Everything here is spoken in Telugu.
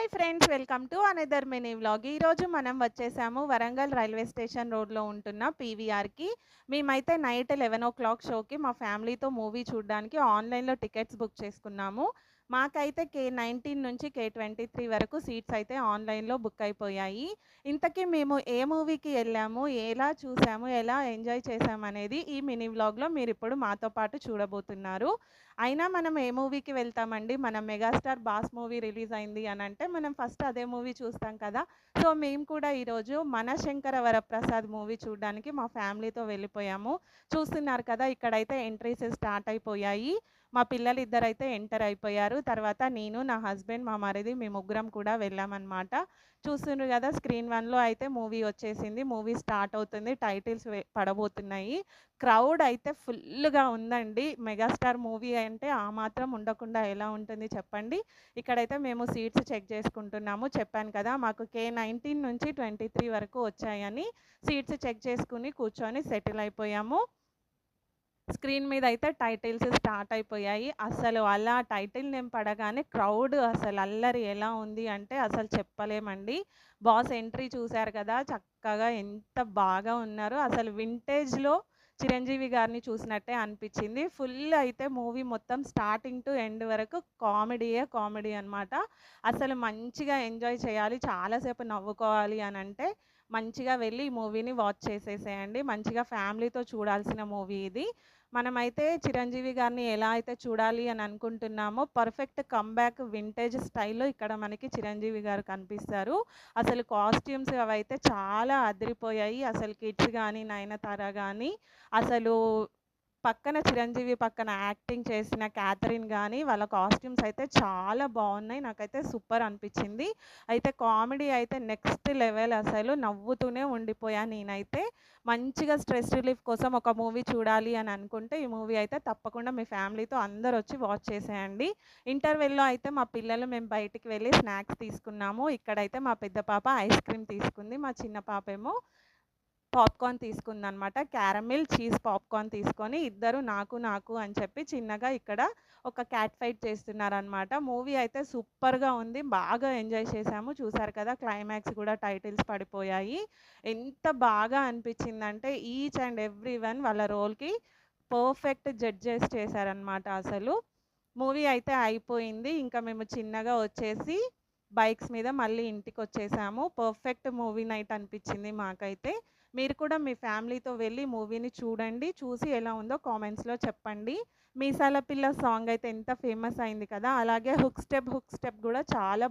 Hi friends! Welcome to another mini vlog. ఈరోజు మనం వచ్చేసాము వరంగల్ రైల్వే స్టేషన్ రోడ్‌లో ఉంటున్న పీవీఆర్‌కి. మేమైతే నైట్ 11:00 షోకి మా ఫ్యామిలీతో మూవీ చూడ్డానికి ఆన్‌లైన్‌లో టికెట్స్ బుక్ చేసుకున్నాము. మాకైతే K19 నుంచి K23 వరకు సీట్స్ అయితే ఆన్‌లైన్‌లో బుక్ అయిపోయాయి. ఇంతకీ మేము ఏ మూవీకి ఎళ్ళాము, ఎలా చూసాము, ఎలా ఎంజాయ్ చేశామనేది ఈ మినీ వ్లాగ్‌లో మీరిప్పుడు మాతో పాటు చూడబోతున్నారు. అయినా మనం ఏ మూవీకి వెళ్తామండి? మన 'మెగాస్టార్ బాస్' మూవీ రిలీజ్ అయింది అనంటే, మనం ఫస్ట్ అదే మూవీ చూస్తాం కదా! సో, మేము కూడా ఈరోజు 'మన శంకర వరప్రసాద్' మూవీ చూడ్డానికి మా ఫ్యామిలీతో వెళ్ళిపోయాము. చూస్తున్నారు కదా! ఇక్కడైతే ఎంట్రీస్ స్టార్ట్ అయిపోయాయి. మా పిల్లలిద్దరైతే ఎంటర్ అయిపోయారు. తర్వాత నేను, నా హస్బెండ్, మా మరిది మేము ముగ్గురం కూడా వెళ్ళామనమాట. చూస్తుండ్రు గదా! స్క్రీన్ 1లో అయితే మూవీ వచ్చేసింది. మూవీ స్టార్ట్ అవుతుంది. టైటిల్స్ పడబోతున్నాయి. క్రౌడ్ అయితే ఫుల్లుగా ఉందండి. 'మెగాస్టార్' మూవీ అంటే ఆ మాత్రం ఉండకుండా ఎలా ఉంటుంది చెప్పండి. ఇక్కడైతే మేము సీట్స్ చెక్ చేసుకుంటున్నాము. చెప్పాను కదా! మాకు K19 నుంచి 23 వరకు వచ్చాయని సీట్స్ చెక్ చేసుకొని కూర్చొని సెటిల్ అయిపోయాము. స్క్రీన్ మీద అయితే టైటిల్స్ స్టార్ట్ అయిపోయాయి. అసలు అలా టైటిల్ నేమ్ పడగానే క్రౌడ్ అసలు అల్లరి ఎలా ఉంది అంటే అసలు చెప్పలేమండి. బాస్ ఎంట్రీ చూసారు కదా! చక్కగా ఎంత బాగా ఉన్నారో అసలు వింటేజ్‌లో చిరంజీవి గారిని చూసినట్టే అనిపించింది. ఫుల్ అయితే మూవీ మొత్తం స్టార్టింగ్ టు ఎండ్ వరకు కామెడీయే కామెడీ అన్నమాట. అసలు మంచిగా ఎంజాయ్ చేయాలి, చాలా సేపు నవ్వుకోవాలి అనంటే మంచిగా వెళ్లి ఈ మూవీని వాచ్ చేసేసేయండి. మంచిగా ఫ్యామిలీతో చూడాల్సిన మూవీ ఇది. మనమైతే చిరంజీవి గారిని ఎలా అయితే చూడాలి అని అనుకుంటున్నామో, పర్ఫెక్ట్ కమ్‌బ్యాక్ వింటేజ్ స్టైల్‌లో ఇక్కడ మనకి చిరంజీవి గారు కనిపిస్తారు. అసలు కాస్ట్యూమ్స్ అవైతే చాలా అదిరిపోయాయి. అసలు కిడ్స్ గాని, నయనతార గాని అసలు పక్కన చిరంజీవి పక్కన యాక్టింగ్ చేసిన 'క్యాథరిన్' గాని వాళ్ళ కాస్ట్యూమ్స్ అయితే చాలా బావున్నాయి. నాకైతే సూపర్ అనిపించింది. అయితే కామెడీ అయితే నెక్స్ట్ లెవెల్ అసలు నవ్వుతూనే ఉండిపోయా నేనైతే. మంచిగా స్ట్రెస్ రిలీఫ్ కోసం ఒక మూవీ చూడాలి అని అనుకుంటే ఈ మూవీ అయితే తప్పకుండా మీ ఫ్యామిలీతో అందరొచ్చి వాచ్ చేసేయండి. ఇంటర్వెల్‌లో అయితే మా పిల్లలు మేము బయటికి వెళ్ళి స్నాక్స్ తీసుకున్నాము. ఇక్కడైతే మా పెద్ద పాప ఐస్ క్రీమ్ తీసుకుంది. మా చిన్న పాపేమో పాప్‌కార్న్ తీసుకుందనమాట. క్యారమిల్, చీజ్ పాప్‌కార్న్ తీసుకొని ఇద్దరు నాకు, నాకు అని చెప్పి చిన్నగా ఇక్కడ ఒక క్యాట్ ఫైట్ చేస్తున్నారనమాట. మూవీ అయితే సూపర్‌గా ఉంది. బాగా ఎంజాయ్ చేశాము. చూసారు కదా! క్లైమాక్స్ కూడా టైటిల్స్ పడిపోయాయి. ఎంత బాగా అనిపించిందంటే ఈచ్ అండ్ ఎవ్రీ వన్ వాళ్ళ రోల్‌కి పర్ఫెక్ట్ జడ్జెస్ చేశారనమాట అసలు. మూవీ అయితే అయిపోయింది. ఇంకా మేము చిన్నగా వచ్చేసి బైక్స్ మీద మళ్ళీ ఇంటికొచ్చేసాము. పర్ఫెక్ట్ మూవీ నైట్ అనిపించింది మాకైతే. మీరు కూడా మీ ఫ్యామిలీతో వెళ్లి మూవీని చూడండి. చూసి ఎలా ఉందో కామెంట్స్‌లో చెప్పండి. 'మీసాల పిల్ల' సాంగ్ అయితే ఎంత ఫేమస్ అయింది కదా! అలాగే 'హుక్ స్టెప్ హుక్ స్టెప్' గూడా చాలా